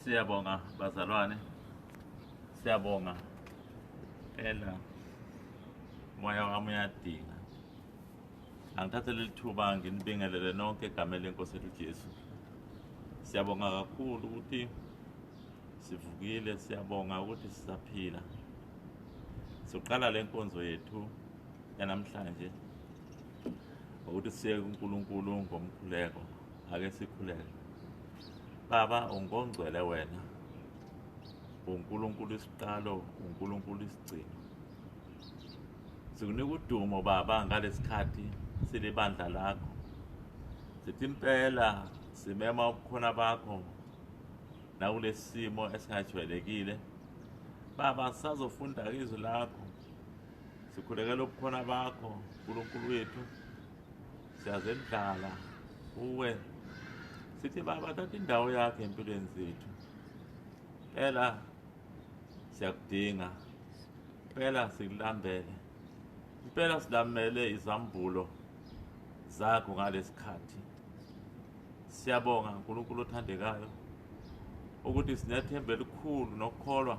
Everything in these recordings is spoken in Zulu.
Siyabonga bazalwane, siyabonga phela moya wami uyadinga. Angithathe leli thuba nginibingelele nonke egameni lenkosi yethu Jesu. Siyabonga kakhulu ukuthi sivukile, siyabonga ukuthi sisaphila. Siqala le nkonzo yethu yanamhlanje ukuthi siye kuNkulunkulu ngomkhuleko. Ake sikhuleke. Baba, ungongcwele wena, uNkulunkulu isiqalo, uNkulunkulu isigcino. Sikunika udumo Baba ngalesikhathi silibandla lakho. Sithi impela simema ubukhona bakho nakulesimo esingajwayelekile. Baba, sisazofunda izwi lakho. Sikhulekela ubukhona bakho, uNkulunkulu wethu. Siyazendlala uwe. Sithi Baba, thatha indawo yakho empilweni zethu. Phela siyakudinga. Phela sikulambele. Phela silamele izambulo zakho ngalesikhathi. Siyabonga uNkulunkulu othandekayo ukuthi sinethemba elikhulu nokukholwa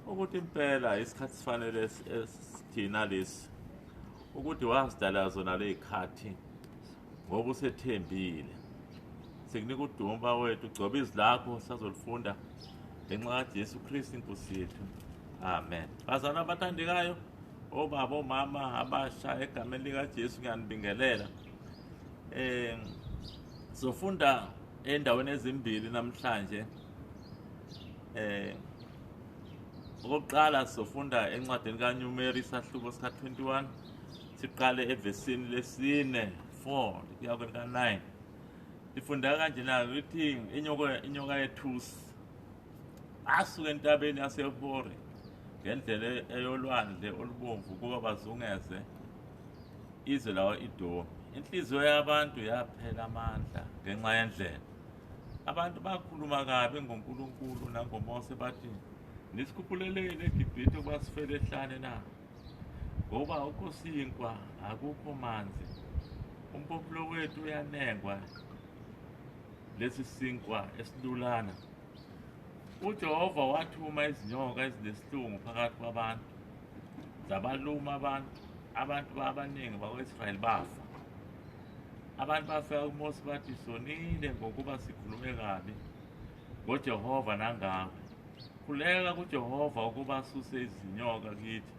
ukuthi impela isikhathi sifanele esithina lesi ukuthi wasidala zona lezikhathi ngoba usethembile. Sikunika udumo wethu, ugcoba izwi lakho sazolifunda ngenxa kaJesu Kristu inkosi yethu. Amen. Bazalwane abathandekayo, obaba omama abasha egameni likaJesu ngiyanibingelela. Sofunda endaweni ezimbili namhlanje. Okokuqala sofunda encwadini kaNumeri isahluko sika 21. Siqale evesini lesine 4 kuya kwelika 9. Sifunda kanjena ukuthi inyoka yethusi asuka entabeni yaseHori ngendlela eyolwandle olubomvu kuba bazungeze izwe lawo Edomi. Inhliziyo yabantu yaphela amandla ngenxa yendlela. Abantu bakhuluma kabi ngoNkulunkulu nangoMose bathi, nisikhuphuleleni eGibhithe ukuba sifele ehlane na? Ngoba akukho sinkwa, akukho manzi. Umphefumulo wethu uyanengwa lesi sinkwa esilulana. uJehova wathuma izinyoka ezinesihlungu phakathi kwabantu, zabaluma abantu abaningi bakwa-Israyeli bafa. Abantu bafika kuMose bathi, sonile ngokuba sikhulume kabi ngoJehova nangawe. Khuleka kuJehova ukuba asuse izinyoka kithi.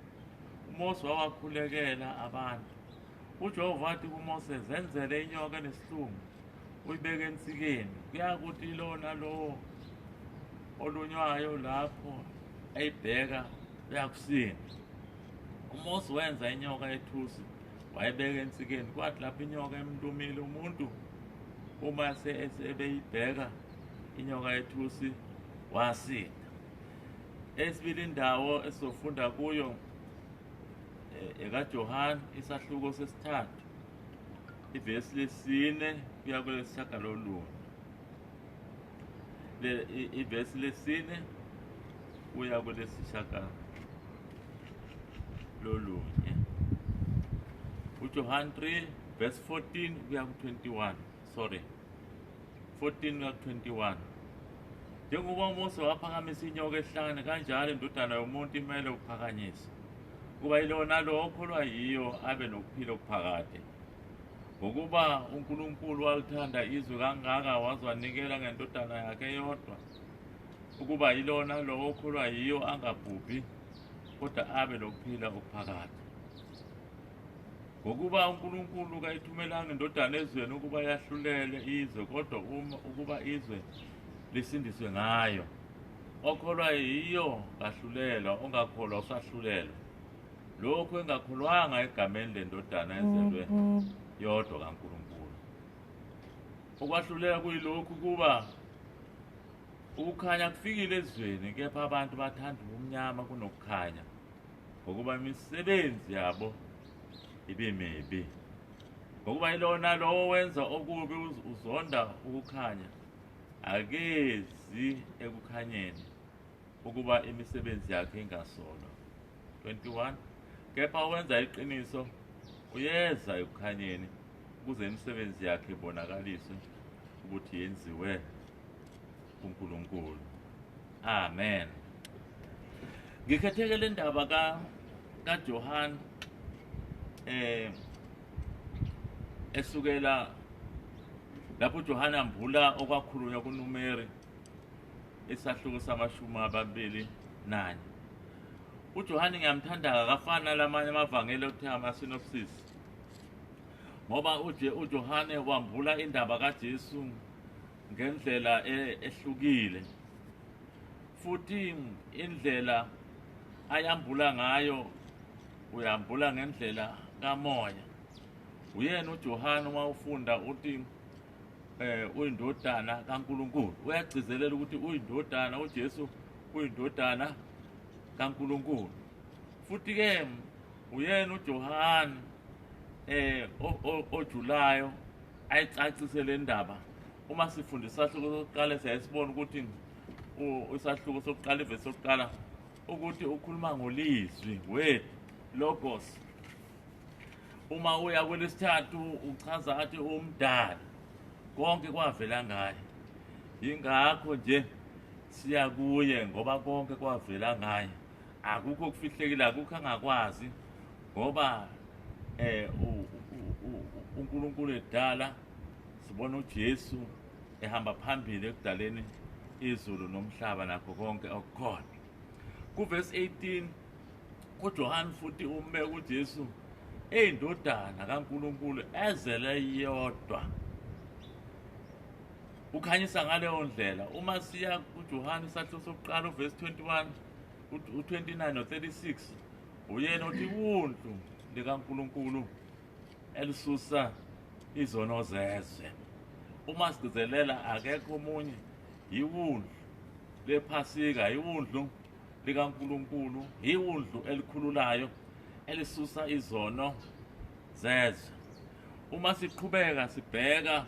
uMose wawakhulekela abantu. uJehova wathi kuMose, zenzele inyoka enesihlungu, uyibeke ensikeni. Kuyakuthi lona lowo olunywayo lapho eyibheka uyakusinda. uMose wenza inyoka yethusi wayibeka ensikeni. Kwathi lapho inyoka emlumile umuntu, uma sebeyibheka inyoka yethusi wasinda. Esibili indawo esizofunda kuyo ekaJohane isahluko sesithathu ivesi lesine kuya kwelesishagalolunye. Ivesi lesine kuya kwelesishagalolunye. uJohane 3 verse 14 kuya ku-21. 14 kuya ku-21. Njengoba uMose waphakamisa inyoka ehlane, kanjalo indodana yomuntu imele ukuphakanyiswa, kuba yilona lo okholwa yiyo abe nokuphila okuphakade. Ngokuba uNkulunkulu walithanda izwe kangaka waze wanikela ngendodana yakhe eyodwa, ukuba yilona lo okholwa yiyo angabhubhi kodwa abe nokuphila okuphakade. Ngokuba uNkulunkulu kayithumelanga indodana ezweni ukuba yahlulele izwe, kodwa ukuba izwe lisindiswe ngayo. Okholwa yiyo kahlulelwa, ongakholwa usahlulelwa. Lokhu engakholwanga egameni lendodana ezelwe yodwa kaNkulunkulu. Ukwahluleka kuyilokhu kuba ukukhanya kufikile ezweni, kepha abantu bathanda ubumnyama kunokukhanya, ngokuba imisebenzi yabo ibe mibi. ngokuba ilona lowo wenza okubi uzonda ukukhanya akezi ekukhanyeni ukuba imisebenzi yakhe ingasolwa. 21 Kepha wenza iqiniso uyeza ekukhanyeni ukuze imisebenzi yakhe ibonakaliswe ukuthi yenziwe kuNkulunkulu. Amen. Ngikhetheke le ndaba kaJohane esukela lapho uJohane ambula okwakhulunywa kuNumeri isahluko sama-21. uJohane ngiyamthanda akafana lamanye amavangeli okuthiwa ama-synopsis, ngoba uJohane wambula indaba kaJesu ngendlela ehlukile, futhi indlela ayambula ngayo uyambula ngendlela kamoya. Uyena uJohane uma ufunda uthi uyindodana kaNkulunkulu, uyagcizelela ukuthi uyindodana, uJesu uyindodana kaNkulunkulu. Futhi ke uyena uJohane ojulayo ayicacise le ndaba. Uma sifunda isahluko sokuqala siyasibona ukuthi isahluko sokuqala ivesi sokuqala ukuthi ukhuluma ngolizwi logos. Uma uya kwelesithathu uchaza athi umdali, konke kwavela ngaye. Yingakho nje siya kuye ngoba konke kwavela ngaye. Akukho okufihlekile, akukho angakwazi, ngoba uNkulunkulu edala sibona uJesu ehamba phambili ekudaleni izulu nomhlaba nakho konke okukhona. Kuvesi 18 uJohane futhi umbeka uJesu eyindodana kaNkulunkulu ezele yodwa. Ukhanyisa ngaleyo ndlela. Uma siya kuJohane isahluko sokuqala uvesi 21 u29 no36 uyena uthi wundlu likaNkulunkulu elisusa izono zezwe. Uma sigcizelela akekho omunye, yiwundlu lephasika, yiwundlu likaNkulunkulu, yiwundlu elikhululayo elisusa izono zezwe. Uma siqhubeka sibheka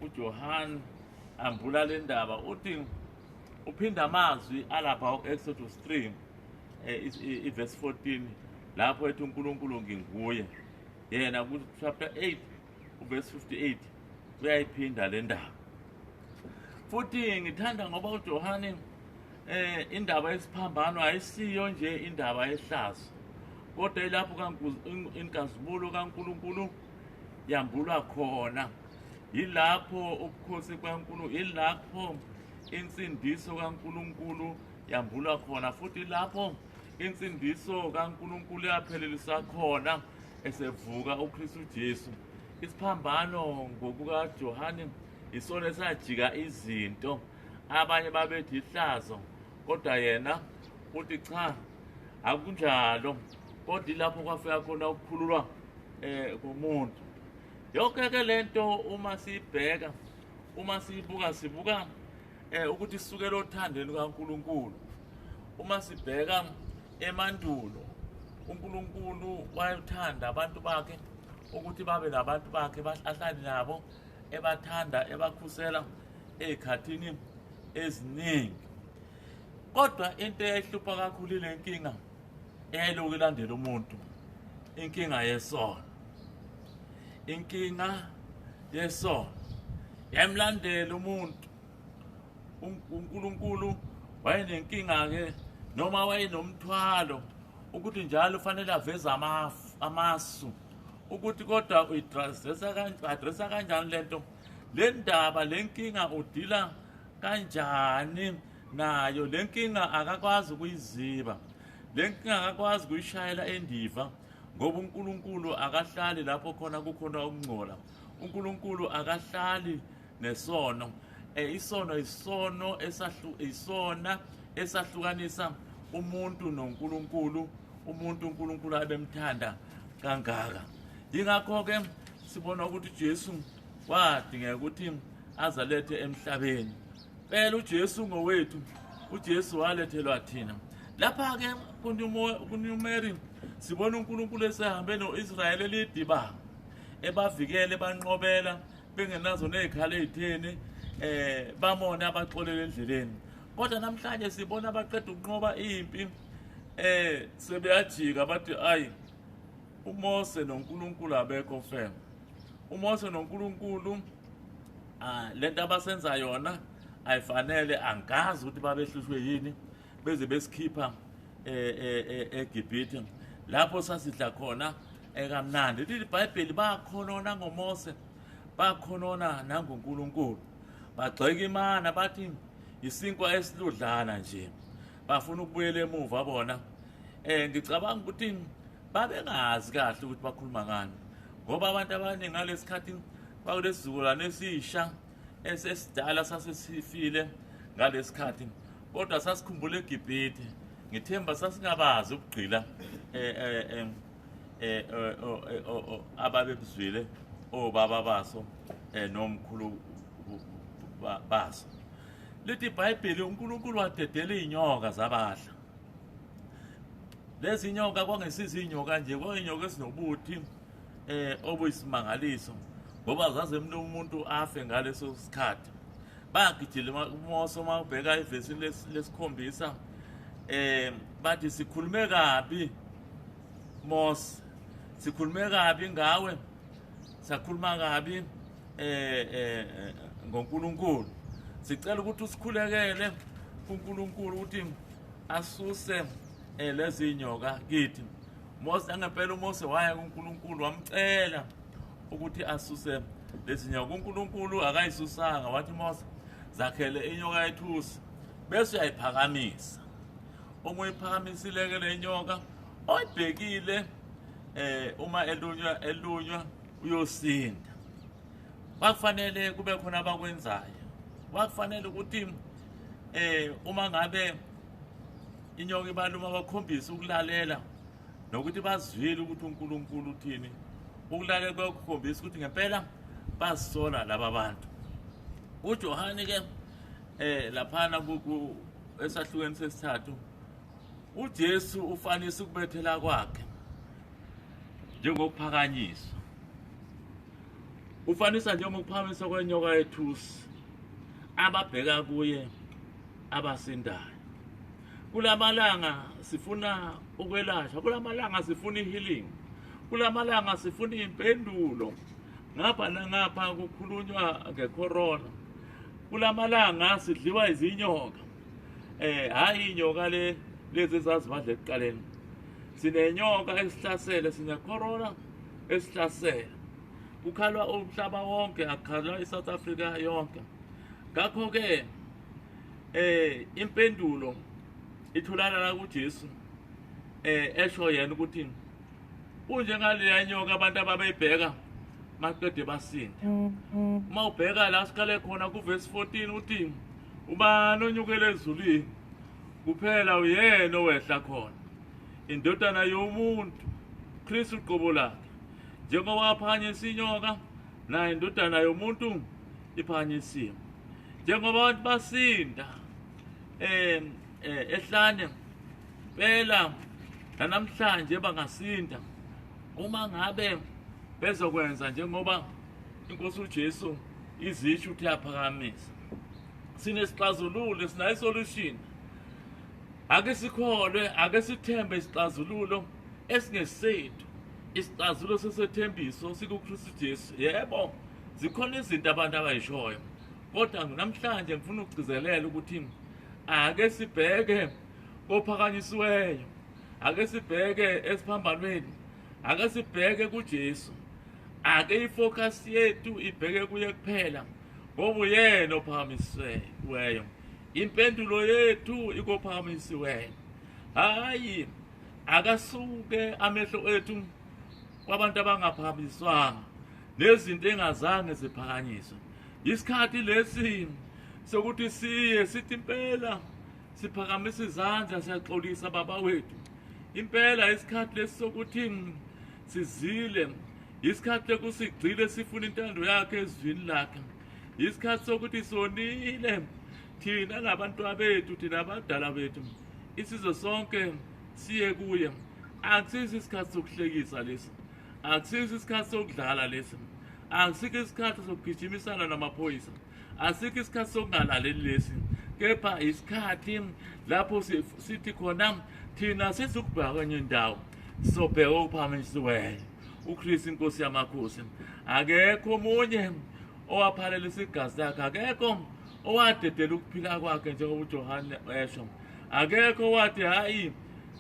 uJohane ambula le ndaba, uthi uphinda amazwi alapha Exodus 3 ivesi 14 lapho ethi uNkulunkulu nginguye. Yena ku chapter 8 uvesi 58 uyayiphinda le ndaba. Futhi ngithanda ngoba uJohane indaba yesiphambano ayisiyo nje indaba yehlazo, kodwa ilapho inkazimulo kaNkulunkulu yambulwa khona. Yilapho ubukhosi kaNkulunkulu, yilapho insindiso kaNkulunkulu yambulwa khona, futhi lapho insindiso kaNkulunkulu yaphelelisa khona esevuka uKristu Jesu. Isiphambano ngokukaJohane isona esajika izinto. Abanye babethi ihlazo, kodwa yena uthi cha, akunjalo, kodwa ilapho kwafika khona ukukhululwa komuntu. Yonke-ke lento uma siyibheka, uma siyibuka, sibuka ukuthi sisukela othandweni kaNkulunkulu. Uma sibheka emandulo, uNkulunkulu wayethanda abantu bakhe ukuthi babe nabantu bakhe ahlale nabo, ebathanda, ebakhusela ezikhathini eziningi. Kodwa into eyayihlupha kakhulu ile nkinga eyayilokhu ilandela umuntu, inkinga yesono. Inkinga yesono yamlandela umuntu. uNkulunkulu wayenenkinga-ke, noma wayenomthwalo ukuthi njalo ufanele aveze amasu ukuthi kodwa uyi-adressa kanjani lento, le ndaba, le nkinga udila kanjani nayo. Le nkinga akakwazi ukuyiziba, le nkinga akakwazi ukuyishayela endiva, ngoba uNkulunkulu akahlali lapho khona kukhona ukungcola. uNkulunkulu akahlali nesono. Isono isona esahlukanisa umuntu noNkulunkulu, umuntu uNkulunkulu abemthanda kangaka. Yingakho-ke sibona ukuthi uJesu wadingeka ukuthi azalethe emhlabeni. Phela uJesu ngowethu, uJesu walethelwa thina. Lapha-ke kuNumeri sibona uNkulunkulu esehambe no-Israyeli elidibanga, ebavikele banqobela bengenazo nezikhala ezitheni bamone abaxolele endleleni. Kodwa namhlanje sibona abaqeda ukunqoba impi sebeyajika bathi ayi uMose noNkulunkulu abekho fem. uMose noNkulunkulu lento abasenza yona ayifanele, angazi ukuthi babehlushwe yini beze besikhipha eGibhithe lapho sasidla khona ekamnandi. Lithi iBhayibheli bakhonona ngoMose, bakhonona nangoNkulunkulu, bagxeka imana bathi isinkwa esiludlana nje, bafuna ukubuyela emuva bona. Ngicabanga ukuthi babengazi kahle ukuthi bakhuluma ngani, ngoba abantu abaningi ngalesikhathi bakulesizukulwane esisha esesidala sasesifile ngalesikhathi, kodwa sasikhumbula eGibhithe. Ngithemba sasingabazi ukugqila ababebizwile obaba baso nomkhulu baso. Lithi iBhayibheli uNkulunkulu wadedela iy'nyoka zabadla. Lezi nyoka kwangesizi inyoka nje, kwayinyoka esinobuthi obuyisimangaliso, ngoba zazemna umuntu afe ngaleso sikhathi. Bagijile uMose uma ubheka evesini lesikhombisa bathi sikhulume kabi Mose, sikhulume kabi ngawe, sakhuluma kabi ngoNkulunkulu. Sicela ukuthi usikhulekele kuNkulunkulu ukuthi asuse lezi nyoka kithi. Mose angempela uMose waya kuNkulunkulu wamcela ukuthi asuse lezi nyoka. uNkulunkulu akayisusanga, wathi Mose zakhele inyoka yethusi bese uyayiphakamisa. Uma uyiphakamisile le nyoka oyibhekile uma elunywa uyosinda. Bakufanele kube khona abakwenzayo. Bakufanele ukuthi uma ngabe inyoka ibaluma bakhombisa ukulalela nokuthi bazwile ukuthi uNkulunkulu uthini. Ukulalela kwakukhombisa ukuthi ngempela bazisola laba bantu. uJohane ke laphana esahlukweni sesithathu uJesu ufanisa ukubethela kwakhe njengokuphakanyiswa. Ufanisa njengokuphakamisa kwenyoka yethusi ababheka kuye abasindayo. Kulamalanga sifuna ukwelashwa, kulamalanga sifuna healing, kulamalanga sifuna impendulo. Ngapha nangapha kukhulunywa ngecorona. Kulamalanga sidliwa izinyoka. Hayi inyoka lezi zazibadla ekuqaleni. Sinenyoka esihlasele, sinecorona esihlasele. Kukhalwa umhlaba wonke, akukhalwa iSouth Africa yonke. Ngakho ke impendulo itholakala kuJesu esho yena ukuthi unjengaleya nyoka abantu ababeyibheka maqede basinda. Uma ubheka la siqale khona kuverse 14 uthi ubani onyukele ezulwini kuphela uyena owehla khona, indodana yomuntu, Kristu uqobo lakhe. Njengoba waphakanyisa inyoka naye indodana yomuntu iphakanyisiwe. Njengoba abantu basinda ehlane phela namhlanje bangasinda uma ngabe bezokwenza njengoba inkosi uJesu izisho ukuthi yaphakamisa. Sinesixazululo, sinayo isolution. Ake sikholwe, ake sithembe isixazululo esingesethu. Isixazululo sesethembiso sikuKristu Jesu. Yebo, zikhona izinto abantu abayishoyo, kodwa namhlanje ngifuna ukugcizelela ukuthi ake sibheke kophakanyisiweyo, ake sibheke esiphambanweni, ake sibheke kuJesu, ake ifocus yethu ibheke kuye kuphela, ngoba uyena ophakamisiweyo. Impendulo yethu ikophakamisiweyo. Hayi akasuke amehlo ethu kwabantu abangaphakamiswanga nezinto engazange ziphakanyiswe. Isikhathi lesi sokuthi siye sithi impela siphakamisa izandla siyaxolisa baba wethu. Impela isikhathi lesi sokuthi sizile, isikhathi lekusigcile sifuna intando yakhe ezwini lakhe. Isikhathi sokuthi sonile thina nabantu bethu, thina abadala bethu, isizwe sonke siye kuye. Akusisi isikhathi sokuhlekisa lesi, Akusikho isikhathi sokudlala lesi. Akusikho isikhathi sokugijimisana namaphoyisa. Asikho isikhathi sokungalaleli lesi. Kepha isikhathi lapho sithi khona thina sizukubheka kwenye indawo. Sobheka uphamisiweyo. uKristu inkosi yamakhosi. Akekho omunye owaphalelisa igazi lakhe. Akekho owadedela ukuphila kwakhe njengoba uJohane esho. Akekho wathi hayi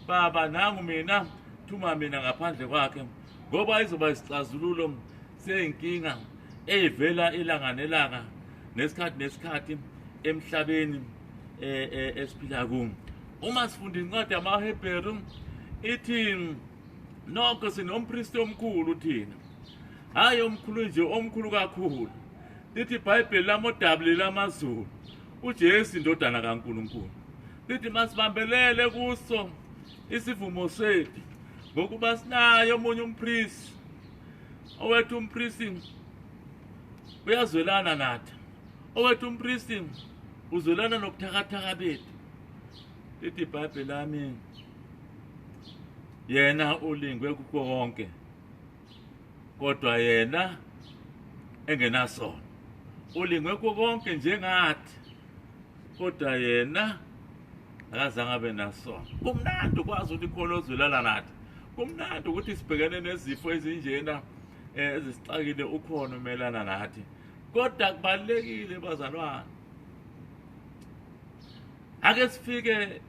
baba nangu mina thuma mina ngaphandle kwakhe ngoba izoba isixazululo senkinga evela ilanga nelanga nesikhathi emhlabeni esiphila kuwo. Uma sifunda incwadi yamaHebheru ithi nokho sinompristi omkhulu thina. Hayi omkhulu nje, omkhulu kakhulu. Lithi iBhayibheli lamodabuli lamazulu uJesu indodana kaNkulunkulu. Lithi masibambelele kuso isivumo sethu ngokuba sinayo omunye umpristi. Owethu umpristi uyazwelana nathi. Owethu umpristi uzwelana nobuthakathaka bethu. Lithi iBhayibheli lami yena ulingwe kukho konke kodwa yena engenasono. Ulingwe kukho konke njengathi kodwa yena akazange abe nasono. Kumnandi ukwazi ukuthi khona ozwelana nathi. Kumnandi ukuthi sibhekene nezifo ezinjena ezisixakile ukhona umelana nathi. Kodwa kubalekile bazalwane. Ake sifike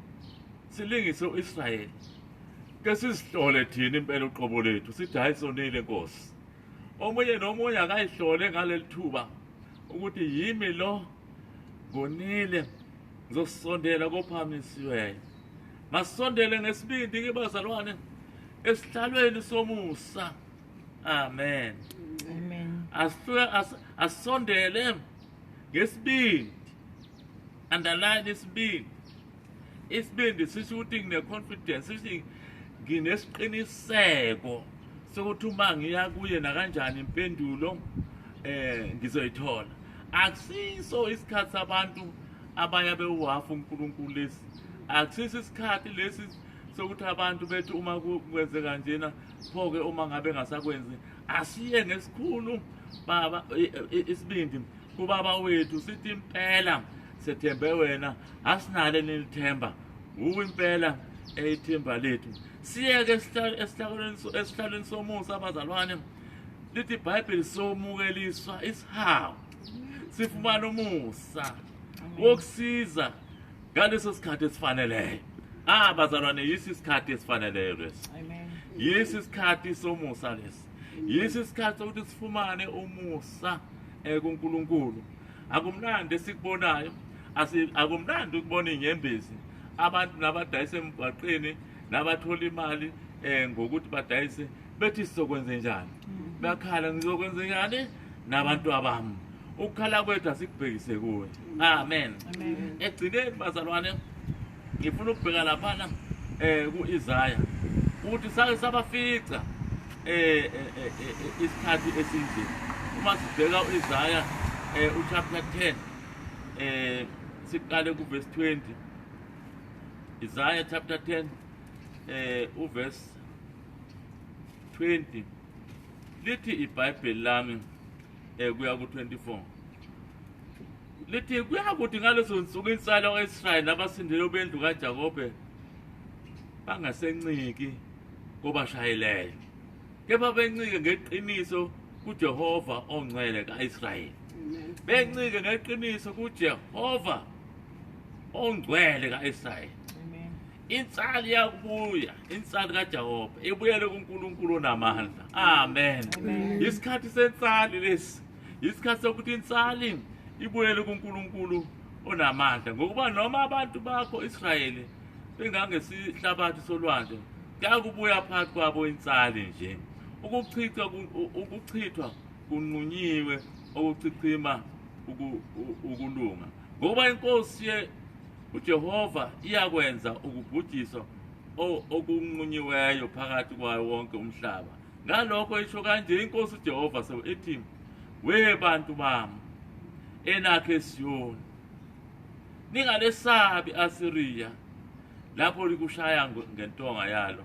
silingise uIsrayeli. Ke sizihlole thina impela uqobo lethu sithi hayi sonile Nkosi. Omunye nomunye akayihlole ngaleli thuba ukuthi yimi lo ngonile ngizosondela kophamisiweyo. Masondele ngesibindi ke bazalwane esihlalweni somusa. Amen. Amen. Asondele ngesibindi. Underline isibindi. Isibindi sisho ukuthi ngine confidence, sithi nginesiqiniseko sokuthi uma ngiya kuye na kanjani impendulo ngizoyithola. Akusiso isikhathi sabantu abaya bewafu uNkulunkulu lesi. Akusiso isikhathi lesi sokuthi abantu bethu uma kwenzeka njena phoke uma ngabe ngasakwenzi asiye ngesikhulu baba isibindi kubaba wethu sithi impela sethembe wena asinale nilithemba uwe impela eyithemba lethu. Siyeke esihlalweni somusa abazalwane. Lithi iBhayibheli somukeliswa isihawu sifumana umusa wokusiza ngaleso sikhathi esifaneleyo. Bazalwane yisi isikhathi esifaneleyo lesi. Amen. Yisi isikhathi somusa lesi. Yisi isikhathi sokuthi sifumane umusa kuNkulunkulu. Akumnandi esikubonayo. Akumnandi ukubona inyembezi abantu nabadayisa emgwaqeni nabathola imali ngokuthi badayise bethi sizokwenza njani. Bakhala ngizokwenza njani nabantu abami. Ukukhala kwethu asikubhekise kuwe. Amen. Egcineni bazalwane ngifuna ukubheka lapha kuIsaya ukuthi sake sabafica isikhathi esinje. Uma sibheka uIsaya uchapter 10 siqale kuverse 20. Isaiah chapter 10 uverse 20. Lithi iBhayibheli lami kuya ku24. Lithi kuyakuthi ngalezo nsuku insalo kaIsrayeli nabasindele bendlu kaJakobe bangasenciki kobashayeleyo. Kepha bencike ngeqiniso kuJehova ongcwele kaIsrayeli. Bencike ngeqiniso kuJehova ongcwele kaIsrayeli. Insali yakubuya, insali kaJehova ibuyele kuNkulunkulu onamandla. Amen. Isikhathi sensali lesi. Isikhathi sokuthi insali ibuyele kuNkulunkulu onamandla. Ngokuba noma abantu bakho Israyeli bengangesihlabathi solwandle, kuyakubuya phakathi kwabo insali nje. Ukuchithwa kunqunyiwe, ukuchichima ukulunga. Ngoba inkosi uJehova iyakwenza ukubhujiswa okunqunyiweyo phakathi kwayo wonke umhlaba. Ngalokho isho kanje inkosi uJehova ethi, we bantu bami enakhe Siyoni, ningalesabi Asiriya lapho likushaya ngentonga yalo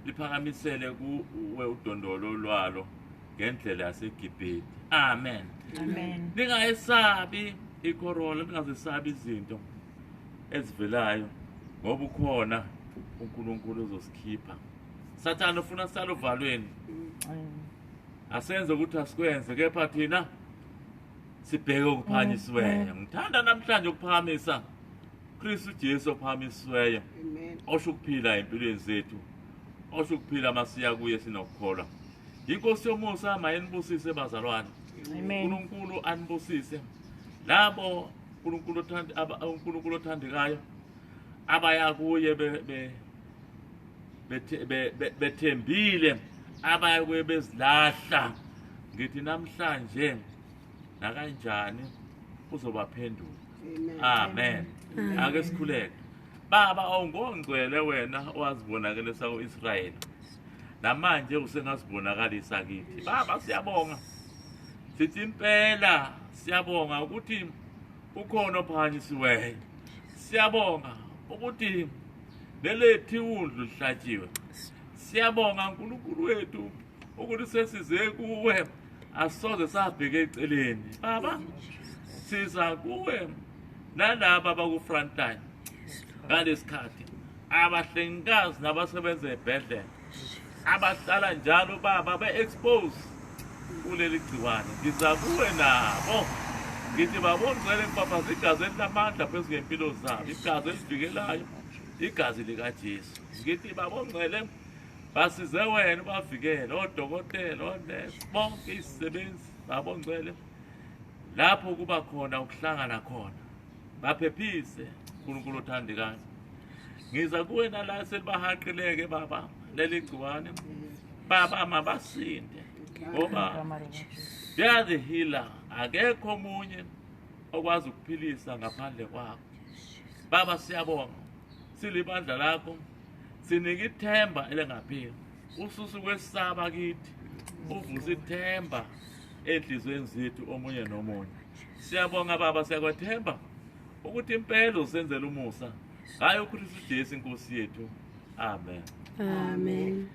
liphakamisele kuwe udondolo lwalo ngendlela yaseGibhithe. Amen. Amen. Ningayesabi ikhorola, ningazesabi izinto ezivelayo ngoba ukhona uNkulunkulu uzosikhipha. Sathane ufuna sisale uvalweni. Asenze ukuthi asikwenze, kepha thina sibheke ukuphakanyisiweyo. Ngithanda namhlanje ukuphakamisa Kristu Jesu ophakamisiweyo, osho ukuphila empilweni zethu, osho ukuphila masiya kuye sinokukholwa. Inkosi yomusa mayinibusise bazalwane. Amen. uNkulunkulu anibusise labo uNkulunkulu othandekayo abaya kuye bethembile, abaya kuye bezilahla. Ngithi namhlanje nakanjani uzobaphendula. Amen. Ake sikhuleke. Baba, awungongcwele wena owazibonakalisa u-Israyeli, namanje usengazibonakalisa kithi. Baba, siyabonga, sithi impela siyabonga ukuthi ukhona ophakanyisiweyo. Siyabonga ukuthi lelethi undlu lihlatshiwe. Siyabonga uNkulunkulu wethu ukuthi sesize kuwe, asoze sabheka eceleni. Baba, siza kuwe nalaba baku-frontline ngalesikhathi, abahlengikazi nabasebenza ebhedlela, abahlala njalo baba be-expose kuleli gciwane. Ngiza kuwe nabo, ngithi babongcwele ngipaphaza igazi elinamandla phezu kwempilo zabo, igazi elivikelayo, igazi likaJesu. Ngithi babongcwele basize wena, bavikele odokotela, onesi, bonke isisebenzi babongcwele lapho kuba khona ukuhlangana khona, baphephise uNkulunkulu othandekayo. Ngiza kuwe nala selibahaqileke baba leli gciwane, baba mabasinde ngoba they are the healer. Akekho omunye okwazi ukuphilisa ngaphandle kwakho. Baba, siyabonga silibandla lakho, sinika ithemba elingapheli, ususu kwesaba kithi, uvuse ithemba enhlizweni zethu omunye nomunye. Siyabonga baba, siyakwethemba ukuthi impela usenzela umusa ngayo uKristu Jesu inkosi yethu. Amen. Amen.